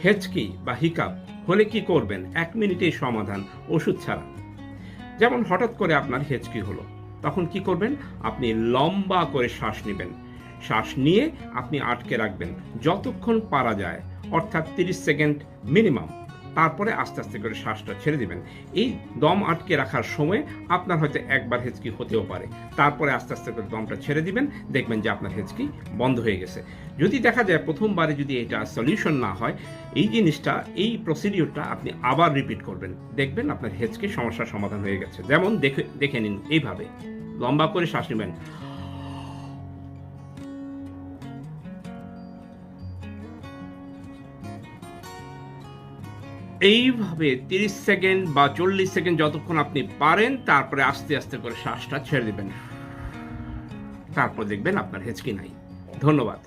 হেঁচকি বা হিকাপ হলে কি করবেন? 1 মিনিটেই সমাধান, ওষুধ ছাড়া। যেমন হঠাৎ করে আপনার হেঁচকি হলো, তখন কি করবেন? আপনি লম্বা করে শ্বাস নেবেন। শ্বাস নিয়ে আপনি আটকে রাখবেন যতক্ষণ পারা যায়, অর্থাৎ 30 সেকেন্ড মিনিমাম। তারপরে আস্তে আস্তে করে শ্বাসটা ছেড়ে দিবেন। এই দম আটকে রাখার সময় আপনার হয়তো একবার হেঁচকি হতেও পারে। তারপরে আস্তে আস্তে করে দমটা ছেড়ে দিবেন, দেখবেন যে আপনার হেঁচকি বন্ধ হয়ে গেছে। যদি দেখা যায় প্রথমবারে যদি এটা সলিউশন না হয়, এই জিনিসটা, এই প্রসিডিউরটা আপনি আবার রিপিট করবেন, দেখবেন আপনার হেঁচকি সমস্যার সমাধান হয়ে গেছে। যেমন দেখে নিন, এইভাবে লম্বা করে শ্বাস নেবেন, এইভাবে 30 সেকেন্ড বা 40 সেকেন্ড যতক্ষণ আপনি পারেন, তারপরে আস্তে আস্তে করে শ্বাসটা ছেড়ে দিবেন। তারপর দেখবেন আপনার হেঁচকি নাই। ধন্যবাদ।